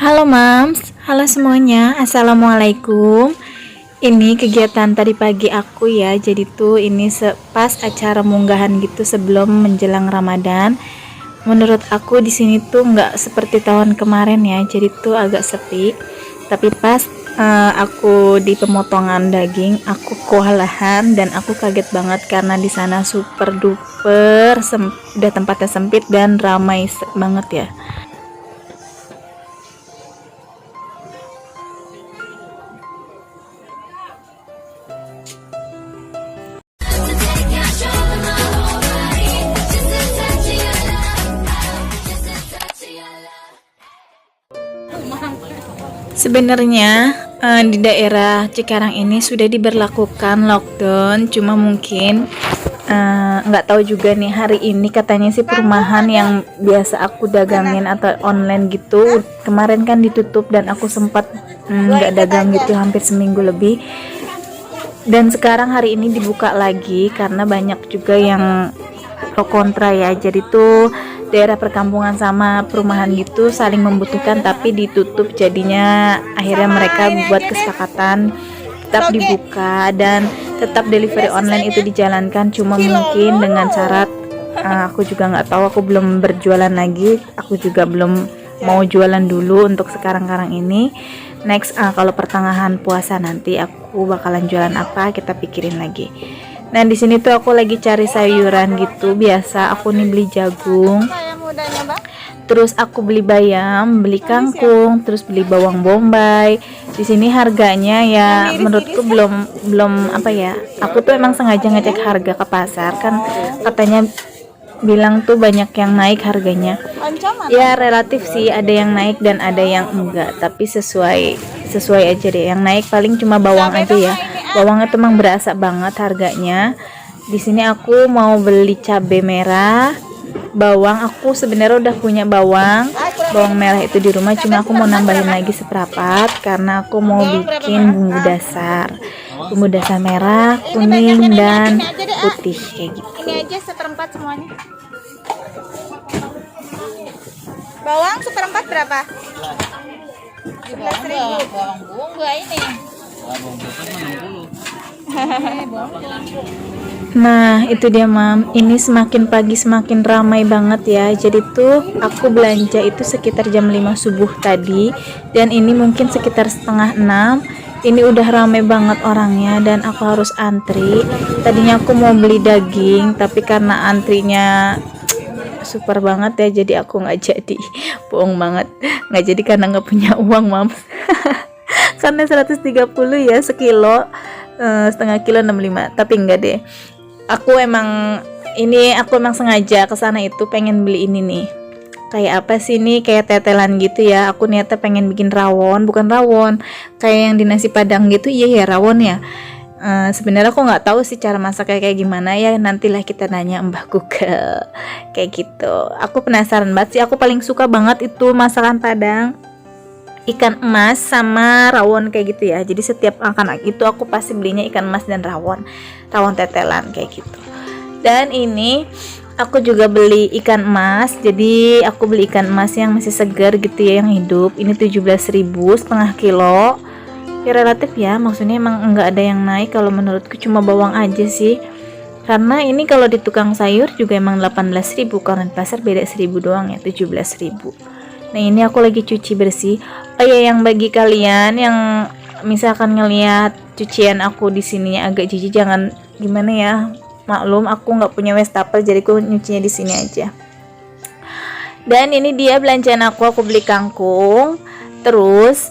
Halo Mams, halo semuanya, Assalamualaikum. Ini kegiatan tadi pagi aku ya. Jadi tuh ini pas acara munggahan gitu sebelum menjelang Ramadan. Menurut aku di sini tuh nggak seperti tahun kemarin ya. Jadi tuh agak sepi. Tapi pas aku di pemotongan daging, aku kewalahan dan aku kaget banget karena di sana super duper udah tempatnya sempit dan ramai banget ya. Sebenarnya di daerah Cikarang ini sudah diberlakukan lockdown, cuma mungkin nggak tahu juga nih hari ini katanya sih perumahan yang biasa aku dagangin atau online gitu kemarin kan ditutup dan aku sempat nggak dagang gitu hampir seminggu lebih, dan sekarang hari ini dibuka lagi karena banyak juga yang pro kontra ya. Jadi tuh daerah perkampungan sama perumahan gitu saling membutuhkan tapi ditutup, jadinya akhirnya mereka buat kesepakatan tetap dibuka dan tetap delivery online itu dijalankan, cuma mungkin dengan syarat aku juga nggak tahu, aku belum berjualan lagi, aku juga belum mau jualan dulu untuk sekarang ini. Next kalau pertengahan puasa nanti aku bakalan jualan apa, kita pikirin lagi. Nah di sini tuh aku lagi cari sayuran gitu. Biasa aku nih beli jagung, terus aku beli bayam, beli kangkung, terus beli bawang bombay. Di sini harganya ya menurutku belum apa ya. Aku tuh emang sengaja ngecek harga ke pasar kan, katanya bilang tuh banyak yang naik harganya. Ya relatif sih, ada yang naik dan ada yang enggak, tapi sesuai aja deh. Yang naik paling cuma bawang aja ya. Bawangnya tuh emang berasa banget harganya. Di sini aku mau beli cabai merah, bawang. Aku sebenarnya udah punya bawang merah itu di rumah, cuma aku mau nambahin lagi seperempat karena aku mau bikin bumbu dasar merah, kuning dan putih kayak gitu. Ini aja seperempat semuanya. Bawang seperempat berapa? 11.000. Bawang bunga ini. Nah itu dia Mam, ini semakin pagi semakin ramai banget ya. Jadi tuh aku belanja itu sekitar jam 5 subuh tadi, dan ini mungkin sekitar setengah 6. Ini udah ramai banget orangnya dan aku harus antri. Tadinya aku mau beli daging tapi karena antrinya super banget ya, jadi aku nggak jadi. Bohong banget, nggak jadi karena nggak punya uang Mams. Karena 130 ya sekilo, setengah kilo 65, tapi enggak deh. Aku emang sengaja ke sana itu pengen beli ini nih. Kayak apa sih ini, kayak tetelan gitu ya. Aku niatnya pengen bikin rawon, bukan rawon kayak yang di nasi padang gitu. Iya ya rawon ya. Sebenarnya aku nggak tahu sih cara masaknya kayak gimana ya, nantilah kita nanya Mbah Google kayak gitu. Aku penasaran banget sih, aku paling suka banget itu masakan Padang, ikan emas sama rawon kayak gitu ya. Jadi setiap makan itu aku pasti belinya ikan emas dan rawon tetelan kayak gitu. Dan ini aku juga beli ikan emas. Jadi aku beli ikan emas yang masih segar gitu ya, yang hidup. Ini 17.000 setengah kilo. Ya relatif ya, maksudnya emang enggak ada yang naik kalau menurutku, cuma bawang aja sih. Karena ini kalau di tukang sayur juga emang 18.000, kalau di pasar beda 1.000 doang ya, 17.000. Nah ini aku lagi cuci bersih. Oh ya, yang bagi kalian yang misalkan ngelihat cucian aku di sini agak jijik, jangan gimana ya, maklum aku nggak punya wastafel jadi aku nyucinya di sini aja. Dan ini dia belanjaan aku beli kangkung, terus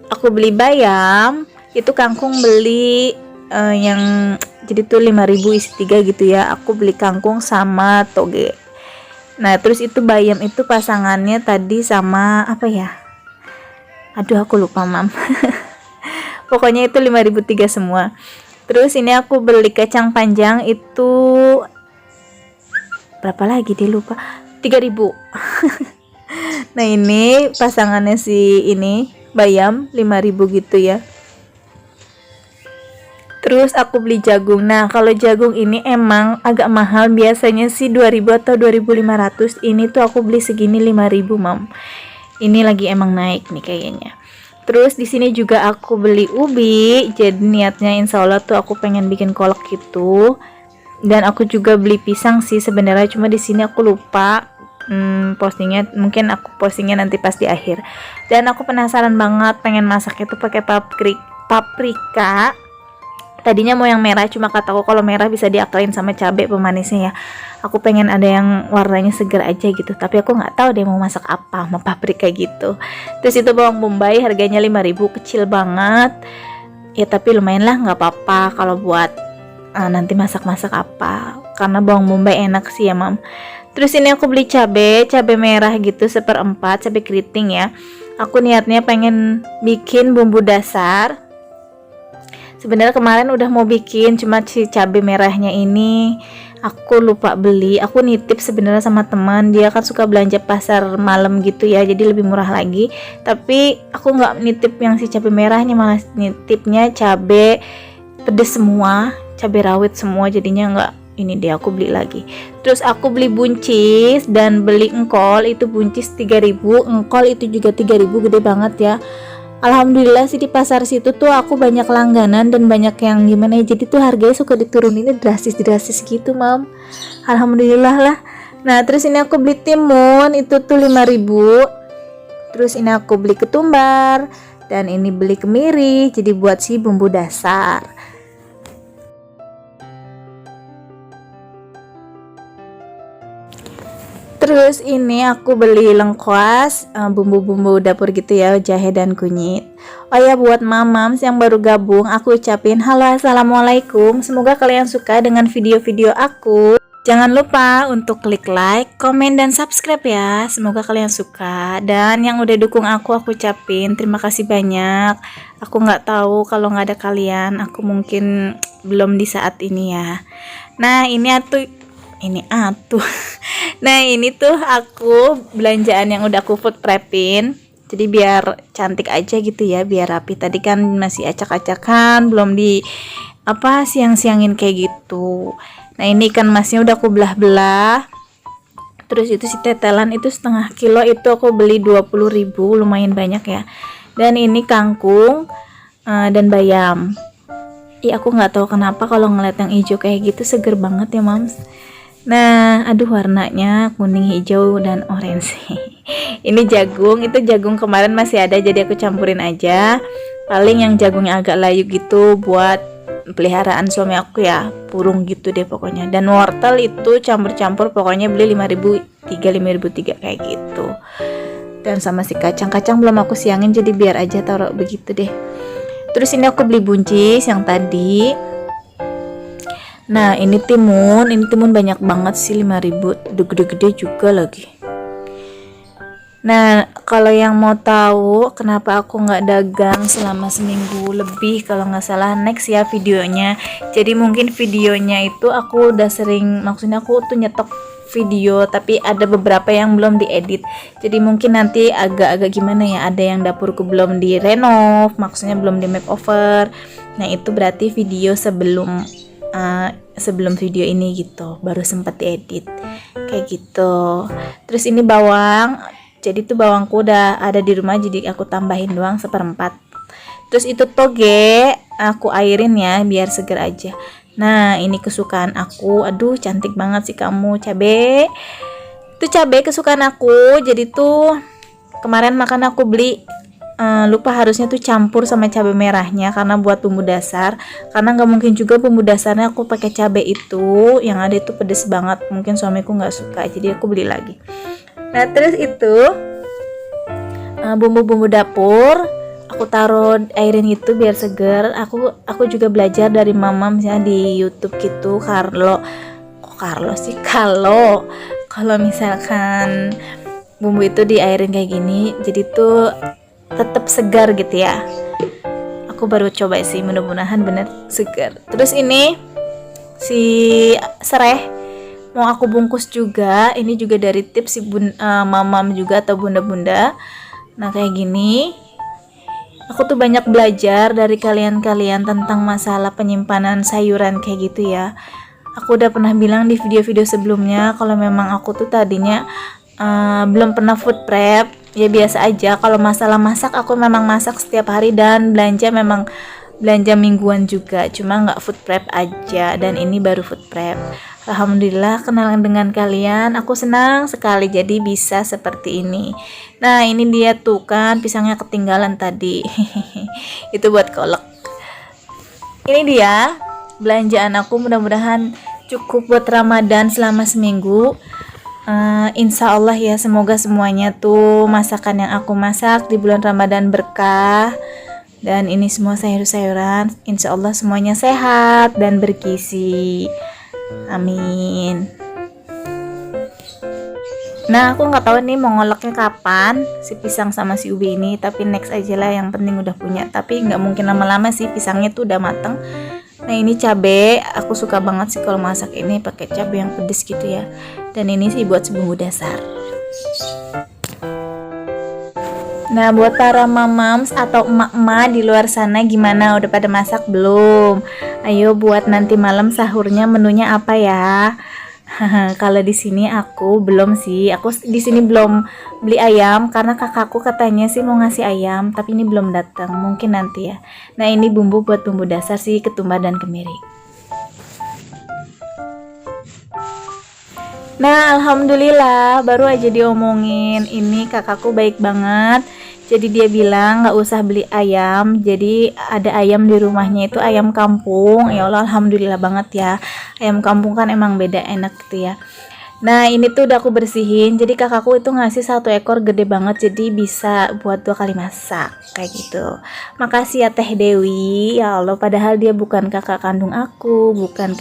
aku beli bayam. Itu kangkung beli yang jadi tuh 5.000 isi 3 gitu ya. Aku beli kangkung sama toge. Nah terus itu bayam itu pasangannya tadi sama apa ya, aduh aku lupa Mam. Pokoknya itu 5.003 semua. Terus ini aku beli kacang panjang itu berapa lagi dia lupa, 3.000. Nah ini pasangannya si ini bayam 5.000 gitu ya. Terus aku beli jagung. Nah kalau jagung ini emang agak mahal, biasanya sih 2.000 atau 2.500. Ini tuh aku beli segini 5.000 Mam. Ini lagi emang naik nih kayaknya. Terus di sini juga aku beli ubi. Jadi niatnya insya Allah tuh aku pengen bikin kolak gitu. Dan aku juga beli pisang sih sebenarnya, cuma di sini aku lupa postingnya. Mungkin aku postingnya nanti pas di akhir. Dan aku penasaran banget pengen masak itu pakai paprika. Tadinya mau yang merah, cuma kataku kalau merah bisa diakalin sama cabai pemanisnya ya. Aku pengen ada yang warnanya segar aja gitu, tapi aku nggak tahu deh mau masak apa sama paprika gitu. Terus itu bawang bombay harganya 5.000, kecil banget ya, tapi lumayan lah, nggak apa-apa kalau buat nanti masak-masak apa, karena bawang bombay enak sih ya mam. Terus ini aku beli cabai merah gitu 1/4, cabai keriting ya. Aku niatnya pengen bikin bumbu dasar. Sebenarnya kemarin udah mau bikin, cuma si cabai merahnya ini aku lupa beli. Aku nitip sebenarnya sama teman, dia kan suka belanja pasar malam gitu ya, jadi lebih murah lagi. Tapi aku nggak nitip yang si cabai merahnya, malah nitipnya cabai pedes semua, cabai rawit semua, jadinya nggak ini deh, aku beli lagi. Terus aku beli buncis dan beli engkol, itu buncis 3.000, engkol itu juga 3.000, gede banget ya. Alhamdulillah sih di pasar situ tuh aku banyak langganan dan banyak yang gimana ya, jadi tuh harganya suka dituruninnya drastis gitu mam. Alhamdulillah lah. Nah terus ini aku beli timun, itu tuh 5.000. Terus ini aku beli ketumbar, dan ini beli kemiri, jadi buat si bumbu dasar. Terus ini aku beli lengkuas, bumbu-bumbu dapur gitu ya, jahe dan kunyit. Oh ya, buat mamams yang baru gabung, aku ucapin halo assalamualaikum. Semoga kalian suka dengan video-video aku. Jangan lupa untuk klik like, komen, dan subscribe ya. Semoga kalian suka. Dan yang udah dukung aku ucapin terima kasih banyak. Aku nggak tahu kalau nggak ada kalian, aku mungkin belum di saat ini ya. Nah ini atuh. Nah ini tuh aku belanjaan yang udah aku food prepin, jadi biar cantik aja gitu ya, biar rapi. Tadi kan masih acak-acakan, belum di siang-siangin kayak gitu. Nah ini ikan masnya udah aku belah-belah. Terus itu si tetelan itu setengah kilo, itu aku beli 20.000, lumayan banyak ya. Dan ini kangkung dan bayam. Aku nggak tahu kenapa kalau ngeliat yang hijau kayak gitu seger banget ya mams. Nah, aduh warnanya kuning, hijau, dan orange. Ini jagung, itu jagung kemarin masih ada, jadi aku campurin aja. Paling yang jagungnya agak layu gitu buat peliharaan suami aku ya, burung gitu deh pokoknya. Dan wortel itu campur-campur, pokoknya beli 5.003 kayak gitu. Dan sama si kacang belum aku siangin, jadi biar aja taruh begitu deh. Terus ini aku beli buncis yang tadi. Nah ini timun banyak banget sih, 5.000, gede-gede juga lagi. Nah kalau yang mau tahu kenapa aku nggak dagang selama seminggu lebih, kalau nggak salah next ya videonya. Jadi mungkin videonya itu aku udah sering, maksudnya aku tuh nyetok video tapi ada beberapa yang belum diedit, jadi mungkin nanti agak-agak gimana ya, ada yang dapurku belum direnov, maksudnya belum di makeover. Nah itu berarti video sebelum video ini gitu, baru sempat diedit kayak gitu. Terus ini bawang, jadi tuh bawangku udah ada di rumah, jadi aku tambahin doang 1/4. Terus itu toge aku airin ya biar seger aja. Nah ini kesukaan aku, aduh cantik banget sih kamu, cabe. Itu cabe kesukaan aku, jadi tuh kemarin makan aku beli, lupa harusnya tuh campur sama cabai merahnya karena buat bumbu dasar, karena nggak mungkin juga bumbu dasarnya aku pakai cabai itu, yang ada itu pedes banget, mungkin suamiku nggak suka, jadi aku beli lagi. Nah terus itu bumbu-bumbu dapur aku taruh airin itu biar seger. Aku juga belajar dari mama misalnya di YouTube gitu, kalau misalkan bumbu itu di airin kayak gini, jadi tuh tetap segar gitu ya. Aku baru coba sih, mudah-mudahan bener segar. Terus ini si sereh mau aku bungkus juga, ini juga dari tips si mamam juga atau bunda-bunda. Nah kayak gini, aku tuh banyak belajar dari kalian-kalian tentang masalah penyimpanan sayuran kayak gitu ya. Aku udah pernah bilang di video-video sebelumnya kalau memang aku tuh tadinya belum pernah food prep ya biasa aja. Kalau masalah masak, aku memang masak setiap hari, dan belanja memang belanja mingguan juga, cuma nggak food prep aja, dan ini baru food prep. Alhamdulillah kenalan dengan kalian, aku senang sekali jadi bisa seperti ini. Nah ini dia tuh kan pisangnya ketinggalan tadi. Itu buat kolak. Ini dia belanjaan aku, mudah-mudahan cukup buat Ramadan selama seminggu. Insya Allah ya, semoga semuanya tuh masakan yang aku masak di bulan Ramadan berkah. Dan ini semua sayur-sayuran, insya Allah semuanya sehat dan bergizi. Amin. Nah aku nggak tahu nih mau ngoloknya kapan si pisang sama si ubi ini, tapi next aja lah, yang penting udah punya. Tapi nggak mungkin lama-lama sih, pisangnya tuh udah mateng. Nah ini cabe, aku suka banget sih kalau masak ini pakai cabe yang pedes gitu ya. Dan ini sih buat bumbu dasar. Nah buat para mamams atau emak-emak di luar sana, gimana, udah pada masak belum? Ayo buat nanti malam sahurnya menunya apa ya? Kalau di sini aku belum sih, aku di sini belum beli ayam karena kakakku katanya sih mau ngasih ayam, tapi ini belum datang, mungkin nanti ya. Nah ini bumbu buat bumbu dasar sih, ketumbar dan kemiri. Nah alhamdulillah baru aja diomongin, ini kakakku baik banget. Jadi dia bilang nggak usah beli ayam, jadi ada ayam di rumahnya itu ayam kampung. Ya Allah alhamdulillah banget ya, ayam kampung kan emang beda enak gitu ya. Nah ini tuh udah aku bersihin, jadi kakakku itu ngasih 1 ekor gede banget, jadi bisa buat 2 kali masak kayak gitu. Makasih ya Teh Dewi, ya Allah, padahal dia bukan kakak kandung aku, bukan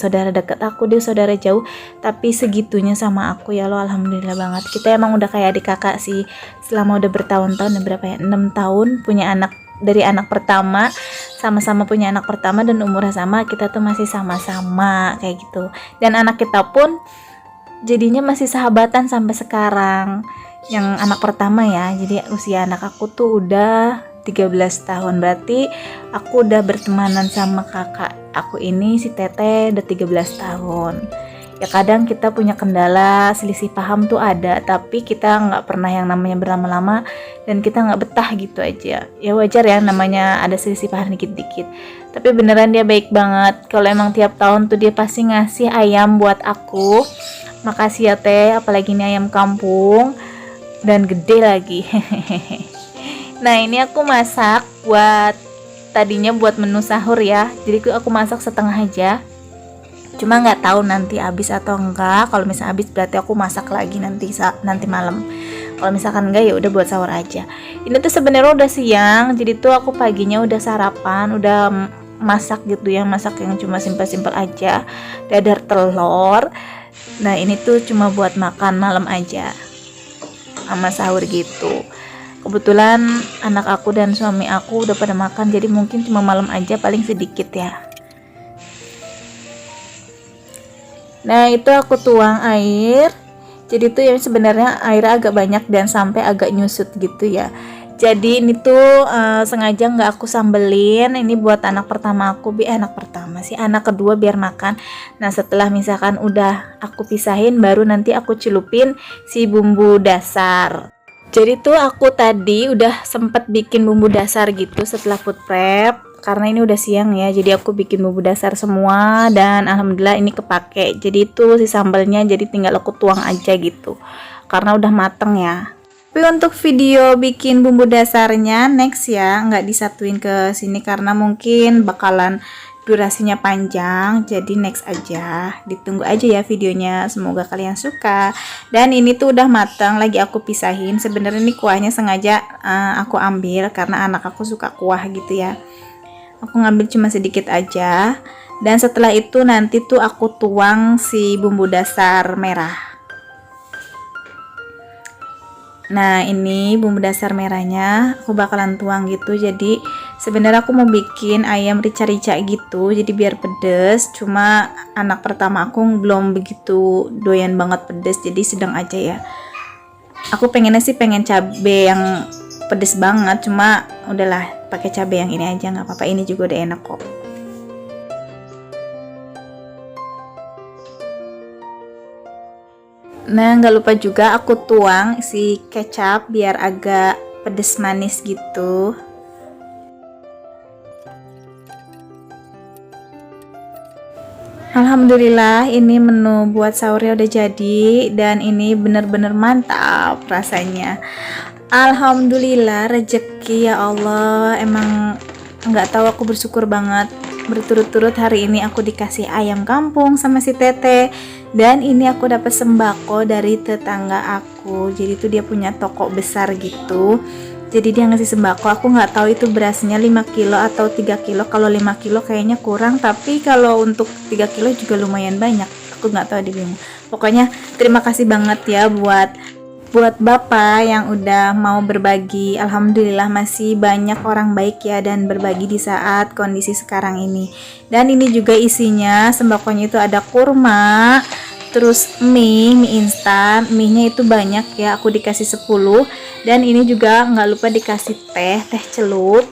saudara dekat aku, dia saudara jauh, tapi segitunya sama aku. Ya Allah alhamdulillah banget, kita emang udah kayak adik kakak sih selama udah bertahun-tahun, berapa ya, 6 tahun punya anak, dari anak pertama, sama-sama punya anak pertama dan umurnya sama, kita tuh masih sama-sama kayak gitu. Dan anak kita pun jadinya masih sahabatan sampai sekarang, yang anak pertama ya. Jadi usia anak aku tuh udah 13 tahun, berarti aku udah bertemanan sama kakak aku ini, si Tete, udah 13 tahun. Ya kadang kita punya kendala, selisih paham tuh ada, tapi kita nggak pernah yang namanya berlama-lama, dan kita nggak betah gitu aja. Ya wajar ya, namanya ada selisih paham dikit-dikit. Tapi beneran dia baik banget, kalau emang tiap tahun tuh dia pasti ngasih ayam buat aku. Makasih ya Teh, apalagi ini ayam kampung, dan gede lagi. Nah ini aku masak buat, tadinya buat menu sahur ya, jadi aku masak setengah aja, cuma nggak tahu nanti habis atau enggak. Kalau misalnya habis berarti aku masak lagi nanti malam. Kalau misalkan enggak ya udah buat sahur aja. Ini tuh sebenarnya udah siang, jadi tuh aku paginya udah sarapan, udah masak gitu ya, masak yang cuma simpel-simpel aja, dadar telur. Nah ini tuh cuma buat makan malam aja sama sahur gitu. Kebetulan anak aku dan suami aku udah pada makan, jadi mungkin cuma malam aja, paling sedikit ya. Nah itu aku tuang air, jadi tuh ya sebenarnya airnya agak banyak dan sampai agak nyusut gitu ya. Jadi ini tuh sengaja nggak aku sambelin, ini buat anak pertama aku, anak pertama sih, anak kedua biar makan. Nah setelah misalkan udah aku pisahin, baru nanti aku celupin si bumbu dasar. Jadi tuh aku tadi udah sempet bikin bumbu dasar gitu setelah food prep, karena ini udah siang ya, jadi aku bikin bumbu dasar semua, dan alhamdulillah ini kepake. Jadi itu si sambalnya jadi tinggal aku tuang aja gitu, karena udah mateng ya. Tapi untuk video bikin bumbu dasarnya next ya, nggak disatuin ke sini karena mungkin bakalan durasinya panjang, jadi next aja, ditunggu aja ya videonya, semoga kalian suka. Dan ini tuh udah matang, lagi aku pisahin. Sebenarnya ini kuahnya sengaja aku ambil karena anak aku suka kuah gitu ya, aku ngambil cuma sedikit aja. Dan setelah itu nanti tuh aku tuang si bumbu dasar merah. Nah ini bumbu dasar merahnya aku bakalan tuang gitu. Jadi sebenarnya aku mau bikin ayam rica-rica gitu, jadi biar pedes. Cuma anak pertama aku belum begitu doyan banget pedes, jadi sedang aja ya. Aku pengennya sih pengen cabe yang pedes banget, cuma udahlah pakai cabe yang ini aja, nggak apa-apa, ini juga udah enak kok. Nah, nggak lupa juga aku tuang si kecap biar agak pedes manis gitu. Alhamdulillah ini menu buat sahurnya udah jadi dan ini bener-bener mantap rasanya. Alhamdulillah rezeki ya Allah, emang nggak tahu aku bersyukur banget berturut-turut hari ini aku dikasih ayam kampung sama si Tete, dan ini aku dapat sembako dari tetangga aku. Jadi tuh dia punya toko besar gitu, jadi dia ngasih sembako. Aku nggak tahu itu berasnya 5 kilo atau 3 kilo. Kalau 5 kilo kayaknya kurang, tapi kalau untuk 3 kilo juga lumayan banyak. Aku nggak tahu, dia bingung. Pokoknya terima kasih banget ya buat Bapak yang udah mau berbagi. Alhamdulillah masih banyak orang baik ya dan berbagi di saat kondisi sekarang ini. Dan ini juga isinya sembakonya itu ada kurma, terus mie instan. Mie-nya itu banyak ya, aku dikasih 10. Dan ini juga nggak lupa dikasih teh celup.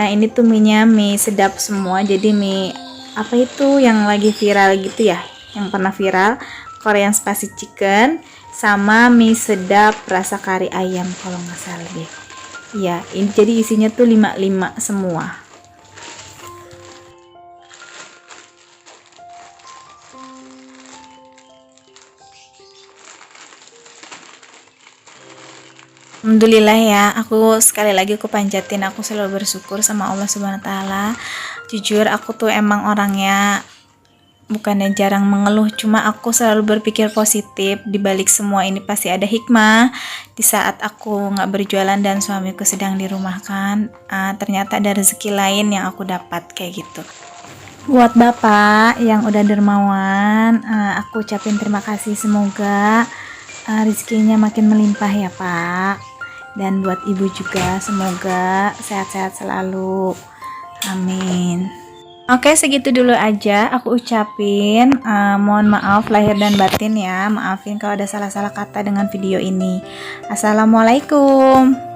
Nah ini tuh mie-nya mie sedap semua. Jadi mie apa itu yang lagi viral gitu ya, yang pernah viral, Korean spicy chicken sama mie sedap rasa kari ayam kalau nggak salah deh. Ya, ini jadi isinya tuh 5 semua. Alhamdulillah ya, aku sekali lagi aku panjatin, aku selalu bersyukur sama Allah Subhanahu wa taala. Jujur aku tuh emang orangnya bukannya jarang mengeluh, cuma aku selalu berpikir positif. Di balik semua ini pasti ada hikmah. Di saat aku nggak berjualan dan suamiku sedang dirumahkan, ternyata ada rezeki lain yang aku dapat kayak gitu. Buat Bapak yang udah dermawan, aku ucapin terima kasih. Semoga rezekinya makin melimpah ya Pak. Dan buat Ibu juga semoga sehat-sehat selalu. Amin. Oke, segitu dulu aja aku ucapin. Mohon maaf lahir dan batin ya. Maafin kalau ada salah-salah kata dengan video ini. Assalamualaikum.